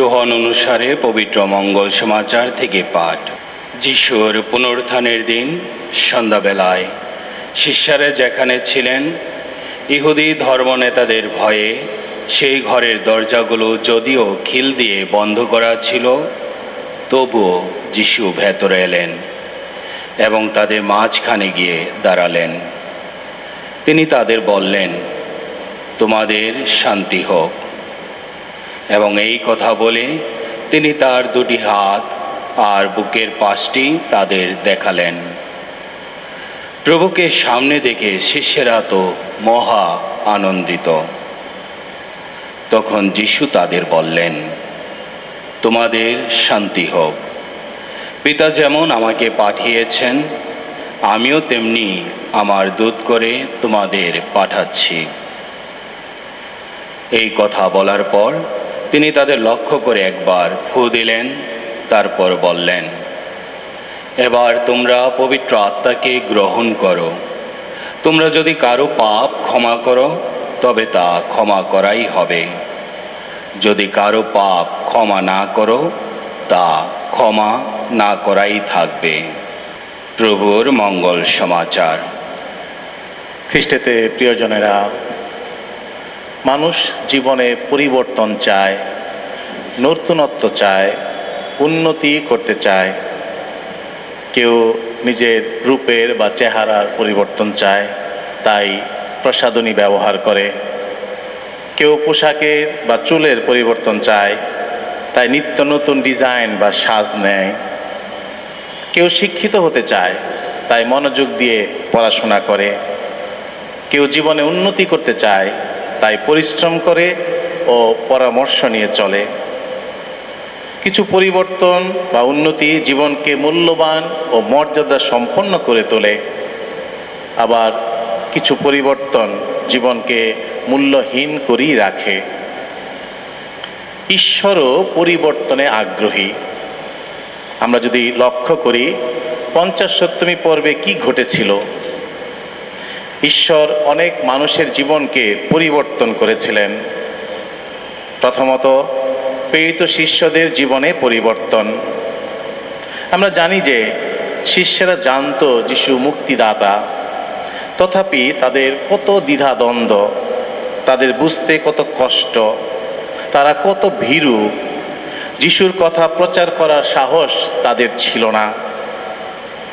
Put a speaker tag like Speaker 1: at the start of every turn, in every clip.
Speaker 1: যোহন অনুসারে পবিত্র মঙ্গল সমাচার থেকে পাঠ। যিশুর পুনরুত্থানের দিন সন্ধ্যাবেলায় শিষ্যরা যেখানে ছিলেন, ইহুদি ধর্মনেতাদের ভয়ে সেই ঘরের দরজাগুলো যদিও খিল দিয়ে বন্ধ করা ছিল, তবুও যিশু ভেতরে এলেন এবং তাদের মাঝখানে গিয়ে দাঁড়ালেন। তিনি তাদের বললেন, তোমাদের শান্তি হোক। এবং এই কথা বলে তিনি তার দুটি হাত আর বুকের পাশটি তাদের দেখালেন। প্রভুকে সামনে দেখে শিষ্যেরা তো মহা আনন্দিত। তখন যিশু তাদের বললেন, তোমাদের শান্তি হোক। পিতা যেমন আমাকে পাঠিয়েছেন, আমিও তেমনি আমার দূত করে তোমাদের পাঠাচ্ছি। এই কথা বলার পর তিনি তাদের লক্ষ্য করে একবার ফু দিলেন, তারপর বললেন, এবার তোমরা পবিত্র আত্মাকে গ্রহণ করো। তোমরা যদি কারো পাপ ক্ষমা করো, তবে তা ক্ষমা করাই হবে। যদি কারো পাপ ক্ষমা না করো, তা ক্ষমা না করাই থাকবে। প্রভুর মঙ্গল সমাচার।
Speaker 2: খ্রিস্টেতে প্রিয়জনেরা, মানুষ জীবনে পরিবর্তন চায়, নূতনত্ব চায়, উন্নতি করতে চায়। কেউ নিজের রূপের বা চেহারার পরিবর্তন চায়, তাই প্রসাধনী ব্যবহার করে। কেউ পোশাকের বা চুলের পরিবর্তন চায়, তাই নিত্য নতুন ডিজাইন বা সাজ নেয়। কেউ শিক্ষিত হতে চায়, তাই মনোযোগ দিয়ে পড়াশোনা করে। কেউ জীবনে উন্নতি করতে চায়, তাই পরিশ্রম করে ও পরামর্শ নিয়ে চলে। কিছু পরিবর্তন বা উন্নতি জীবনকে মূল্যবান ও মর্যাদা সম্পন্ন করে তোলে, আবার কিছু পরিবর্তন জীবনকে মূল্যহীন করেই রাখে। ঈশ্বরও পরিবর্তনে আগ্রহী। আমরা যদি লক্ষ্য করি 50 পর্বে কি ঘটেছিল, ঈশ্বর অনেক মানুষের জীবনকে পরিবর্তন করেছিলেন। প্রথমত, প্রেরিত শিষ্যদের জীবনে পরিবর্তন। আমরা জানি যে শিষ্যরা জানতো যিশু মুক্তিদাতা, তথাপি তাদের কত দ্বিধাদ্বন্দ্ব, তাদের বুঝতে কত কষ্ট, তারা কত ভীরু। যিশুর কথা প্রচার করার সাহস তাদের ছিল না।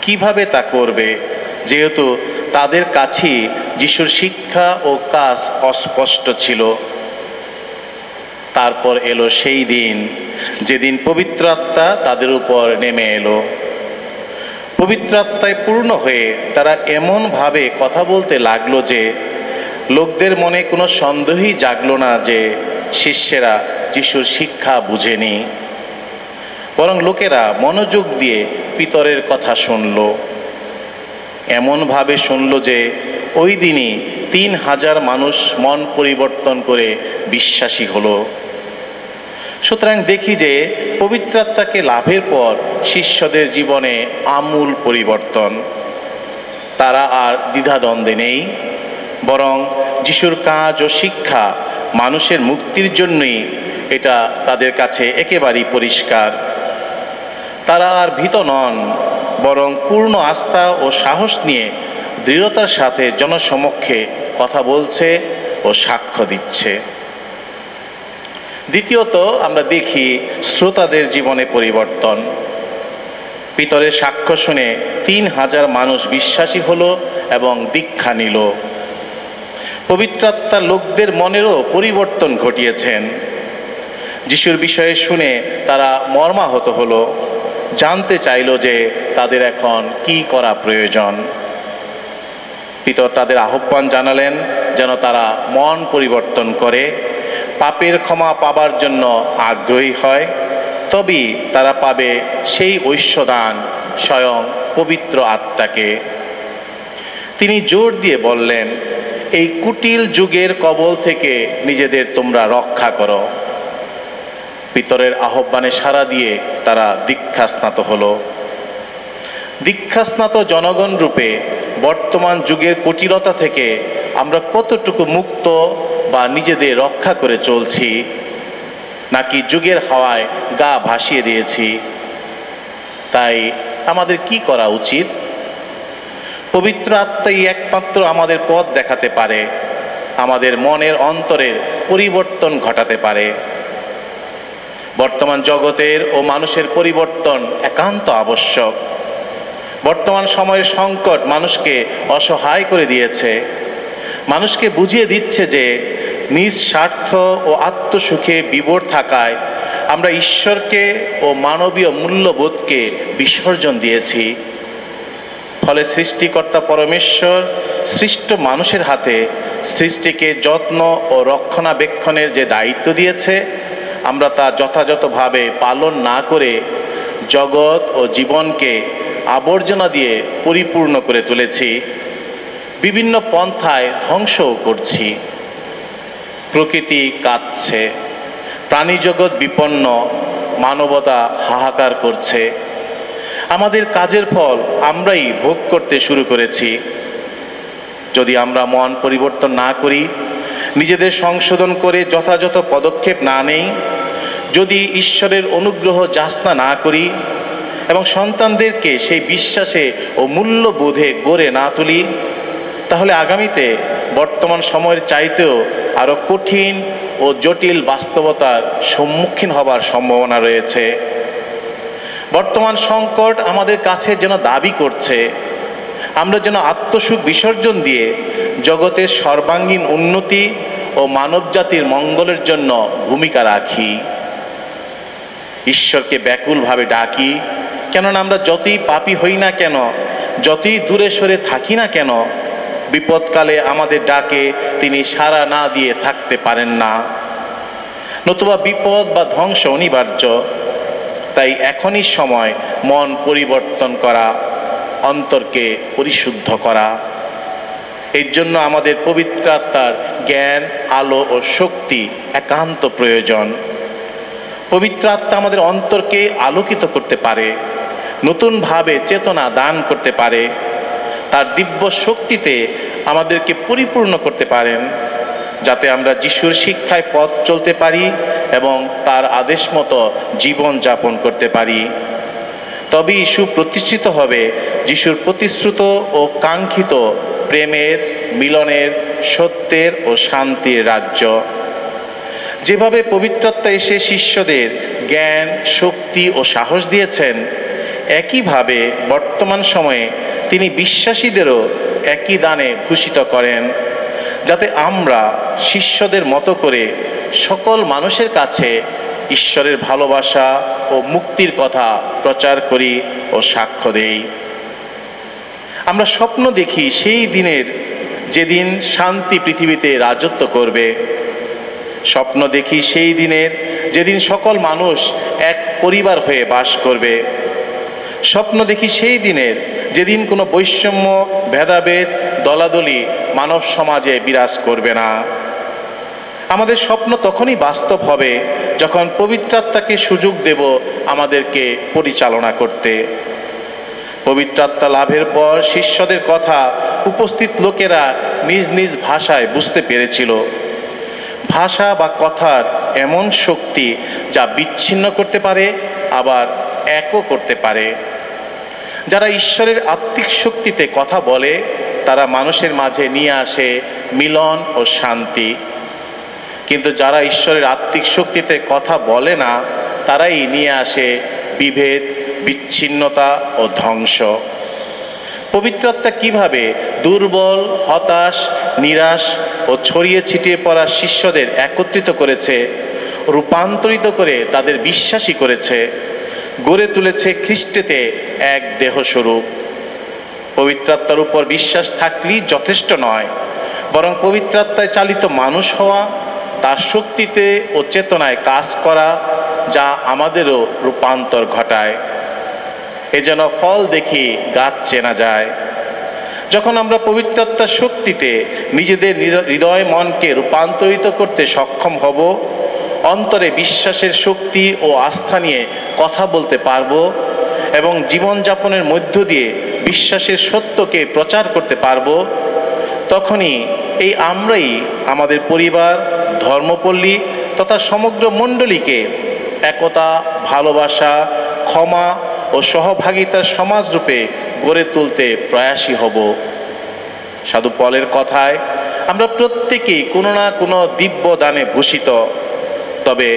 Speaker 2: কিভাবে তা করবে, যেহেতু তাদের কাছেই যিশুর শিক্ষা ও কাজ অস্পষ্ট ছিল। তারপর এলো সেই দিন, যেদিন পবিত্র আত্মা তাদের উপর নেমে এলো। পবিত্র আত্মায় পূর্ণ হয়ে তারা এমনভাবে কথা বলতে লাগলো যে লোকদের মনে কোনো সন্দেহই জাগলো না যে শিষ্যেরা যিশুর শিক্ষা বুঝেনি, বরং লোকেরা মনোযোগ দিয়ে পিতরের কথা শুনল। এমনভাবে শুনল যে ওই দিনই 3000 মানুষ মন পরিবর্তন করে বিশ্বাসী হলো। সুতরাং দেখি যে পবিত্র আত্মাকে লাভের পর শিষ্যদের জীবনে আমূল পরিবর্তন। তারা আর দ্বিধাদ্বন্দ্বে নেই, বরং যিশুর কাজ ও শিক্ষা মানুষের মুক্তির জন্যই, এটা তাদের কাছে একেবারেই পরিষ্কার। তারা আর ভীত নন, বরং পূর্ণ আস্থা ও সাহস নিয়ে দৃঢ়তার সাথে জনসমক্ষে কথা বলছে ও সাক্ষ্য দিচ্ছে। দ্বিতীয়ত, আমরা দেখি শ্রোতাদের জীবনে পরিবর্তন। পিতরের সাক্ষ্য শুনে 3000 মানুষ বিশ্বাসী হলো এবং দীক্ষা নিল। পবিত্র আত্মা লোকদের মনেরও পরিবর্তন ঘটিয়েছেন। যিশুর বিষয়ে শুনে তারা মর্মাহত হলো, জানতে চাইল যে তাদের এখন কি করা প্রয়োজন। পিতর তাদের আহ্বান জানালেন যেন তারা মন পরিবর্তন করে পাপের ক্ষমা পাবার জন্য আগ্রহী হয়, তবেই তারা পাবে সেই ঐশ্বদান, স্বয়ং পবিত্র আত্মাকে। তিনি জোর দিয়ে বললেন, এই কুটিল যুগের কবল থেকে নিজেদের তোমরা রক্ষা করো। পিতরের আহ্বানে সাড়া দিয়ে তারা দীক্ষাস্নাত হলো। দীক্ষাস্নাত জনগণ রূপে বর্তমান যুগের কুটিলতা থেকে আমরা কতটুকু মুক্ত বা নিজেদের রক্ষা করে চলছি। নাকি যুগের হাওয়ায় গা ভাসিয়ে দিয়েছি? তাই আমাদের কি করা উচিত? পবিত্র আত্মাই একমাত্র আমাদের পথ দেখাতে পারে, আমাদের মনের অন্তরের পরিবর্তন ঘটাতে পারে। বর্তমান জগতের ও মানুষের পরিবর্তন একান্ত আবশ্যক। বর্তমান সময়ের সংকট মানুষকে অসহায় করে দিয়েছে, মানুষকে বুঝিয়ে দিচ্ছে যে নিজ স্বার্থ ও আত্মসুখে বিভোর থাকায় আমরা ঈশ্বরকে ও মানবীয় মূল্যবোধকে বিসর্জন দিয়েছি। ফলে সৃষ্টিকর্তা পরমেশ্বর সৃষ্ট মানুষের হাতে সৃষ্টিকে যত্ন ও রক্ষণাবেক্ষণের যে দায়িত্ব দিয়েছে, আমরা তা যথাযথভাবে পালন না করে জগৎ ও জীবনকে আবর্জনা দিয়ে পরিপূর্ণ করে তুলেছি, বিভিন্ন পন্থায় ধ্বংসও করছি। প্রকৃতি কাঁদছে, প্রাণীজগৎ বিপন্ন, মানবতা হাহাকার করছে। আমাদের কাজের ফল আমরাই ভোগ করতে শুরু করেছি। যদি আমরা মন পরিবর্তন না করি, নিজেদের সংশোধন করে যথাযথ পদক্ষেপ না নেই, যদি ঈশ্বরের অনুগ্রহ যাচনা না করি এবং সন্তানদেরকে সেই বিশ্বাসে ও মূল্যবোধে গড়ে না তুলি, তাহলে আগামীতে বর্তমান সময়ের চাইতেও আরো কঠিন ও জটিল বাস্তবতার সম্মুখীন হবার সম্ভাবনা রয়েছে। বর্তমান সংকট আমাদের কাছে যেন দাবি করছে আমরা যেন আত্মসুখ বিসর্জন দিয়ে জগতের সর্বাঙ্গীন উন্নতি ও মানবজাতির মঙ্গলের জন্য ভূমিকা রাখি। ঈশ্বরকে ব্যাকুলভাবে ডাকি, কেননা আমরা যতই পাপী হই না কেন, যতই দূরে সরে থাকি না কেন, বিপদকালে আমাদের ডাকে তিনি সাড়া না দিয়ে থাকতে পারেন না। নতুবা বিপদ বা ধ্বংস অনিবার্য। তাই এখনই সময় মন পরিবর্তন করা, অন্তরকে পরিশুদ্ধ করা। এর জন্য আমাদের পবিত্র আত্মার জ্ঞান, আলো ও শক্তি একান্ত প্রয়োজন। পবিত্র আত্মা আমাদের অন্তরকে আলোকিত করতে পারে, নতুনভাবে চেতনা দান করতে পারে, তার দিব্য শক্তিতে আমাদেরকে পরিপূর্ণ করতে পারেন, যাতে আমরা যিশুর শিক্ষায় পথ চলতে পারি এবং তার আদেশ মতো জীবন যাপন করতে পারি। তবেই সুপ্রতিষ্ঠিত হবে যিশুর প্রতিশ্রুত ও কাঙ্ক্ষিত প্রেমের, মিলনের, সত্যের ও শান্তির রাজ্য। যেভাবে পবিত্রাত্মা এসে শিষ্যদের জ্ঞান, শক্তি ও সাহস দিয়েছেন, একইভাবে বর্তমান সময়ে তিনি বিশ্বাসীদেরও একই দানে ভূষিত করেন, যাতে আমরা শিষ্যদের মতো করে সকল মানুষের কাছে ঈশ্বরের ভালোবাসা ও মুক্তির কথা প্রচার করি ও সাক্ষ্য দেই। আমরা স্বপ্ন দেখি সেই দিনের যেদিন শান্তি পৃথিবীতে রাজত্ব করবে। স্বপ্ন দেখি সেই দিনের যেদিন সকল মানুষ এক পরিবার হয়ে বাস করবে। স্বপ্ন দেখি সেই দিনের যেদিন কোনো বৈষম্য, ভেদাভেদ, দলাদলি মানব সমাজে বিরাজ করবে না। আমাদের স্বপ্ন তখনই বাস্তব হবে যখন পবিত্র আত্মাকে সুযোগ দেব আমাদেরকে পরিচালনা করতে। পবিত্র আত্মা লাভের পর শিষ্যদের কথা উপস্থিত লোকেরা নিজ নিজ ভাষায় বুঝতে পেরেছিল। ভাষা বা কথার এমন শক্তি যা বিচ্ছিন্ন করতে পারে, আবার একও করতে পারে। যারা ঈশ্বরের আত্মিক শক্তিতে কথা বলে, তারা মানুষের মাঝে নিয়ে আসে মিলন ও শান্তি। কিন্তু যারা ঈশ্বরের আত্মিক শক্তিতে কথা বলে না, তারাই নিয়ে আসে বিভেদ, বিচ্ছিন্নতা ও ধ্বংস। পবিত্র আত্মা কিভাবে দুর্বল, হতাশ, নিরাশ ও ছড়িয়ে ছিটিয়ে পড়া শিষ্যদের একত্রিত করেছে, রূপান্তরিত করে তাদের বিশ্বাসী করেছে, গড়ে তুলেছে খ্রিস্টেতে এক দেহস্বরূপ। পবিত্র আত্মার উপর বিশ্বাস থাকলেই যথেষ্ট নয়, বরং পবিত্র আত্মায় চালিত মানুষ হওয়া, তার শক্তিতে ও চেতনায় কাজ করা, যা আমাদেরও রূপান্তর ঘটায়। এ যেন ফল দেখি গাছ চেনা যায়। যখন আমরা পবিত্র আত্মার শক্তিতে নিজেদের হৃদয় মনকে রূপান্তরিত করতে সক্ষম হব, অন্তরে বিশ্বাসের শক্তি ও আস্থা নিয়ে কথা বলতে পারব এবং জীবনযাপনের মধ্য দিয়ে বিশ্বাসের সত্যকে প্রচার করতে পারব, তখনই এই আমরাই আমাদের পরিবার, ধর্মপল্লী তথা সমগ্র মণ্ডলীকে একতা, ভালোবাসা, ক্ষমা ও সহভাগিতার সমাজরূপে গড়ে তুলতে প্রয়াসী হব। সাধু পলের কথায় আমরা প্রত্যেকেই কোনো না কোনো দিব্য দানে ভূষিত, তবে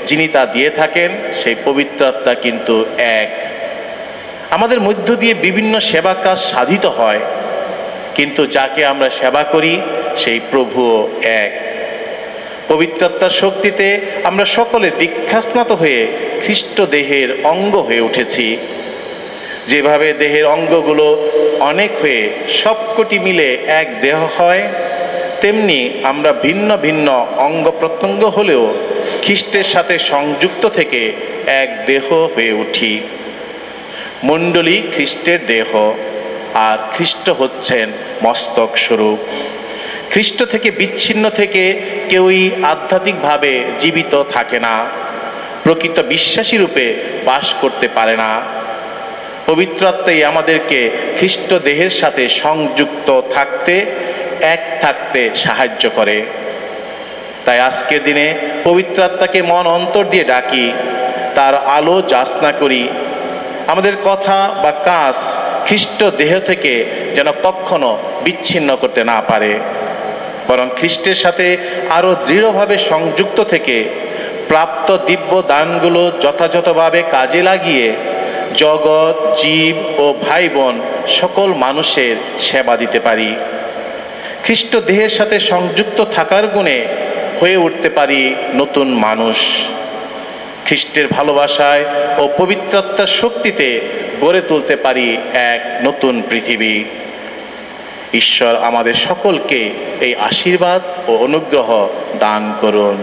Speaker 2: যিনি তা দিয়ে থাকেন সেই পবিত্র আত্মা কিন্তু এক। আমাদের মধ্য দিয়ে বিভিন্ন সেবা কাজ সাধিত হয়, কিন্তু যাকে আমরা সেবা করি সেই প্রভুও এক। পবিত্র আত্মার শক্তিতে আমরা সকলে দীক্ষাস্নাত হয়ে খ্রিস্ট দেহের অঙ্গ হয়ে উঠেছি। যেভাবে দেহের অঙ্গগুলো অনেক হয়ে সবকটি মিলে এক দেহ হয়, তেমনি আমরা ভিন্ন ভিন্ন অঙ্গ প্রত্যঙ্গ হলেও খ্রিস্টের সাথে সংযুক্ত থেকে এক দেহ হয়ে উঠি। মণ্ডলী খ্রিস্টের দেহ, আর খ্রিস্ট হচ্ছেন মস্তক স্বরূপ। খ্রিস্ট থেকে বিচ্ছিন্ন থেকে কেউই আধ্যাত্মিকভাবে জীবিত থাকে না, প্রকৃত বিশ্বাসী রূপে বাস করতে পারে না। পবিত্র আত্মাই আমাদেরকে খ্রিস্ট দেহের সাথে সংযুক্ত থাকতে, এক থাকতে সাহায্য করে। তাই আজকের দিনে পবিত্র আত্মাকে মন অন্তর দিয়ে ডাকি, তার আলো যাচনা করি। আমাদের কথা বা কাজ খ্রিস্ট দেহ থেকে যেন কখনো বিচ্ছিন্ন করতে না পারে, বরং খ্রিস্টের সাথে আরো দৃঢ়ভাবে সংযুক্ত থেকে প্রাপ্ত দিব্য দানগুলো যথাযথভাবে কাজে লাগিয়ে জগৎ, জীব ও ভাই বোন সকল মানুষের সেবা দিতে পারি। খ্রিস্ট দেহের সাথে সংযুক্ত থাকার গুণে হয়ে উঠতে পারি নতুন মানুষ। খ্রিস্টের ভালোবাসায় ও পবিত্র আত্মার শক্তিতে গড়ে তুলতে পারি এক নতুন পৃথিবী। ঈশ্বর আমাদের সকলকে এই আশীর্বাদ ও অনুগ্রহ দান করুন।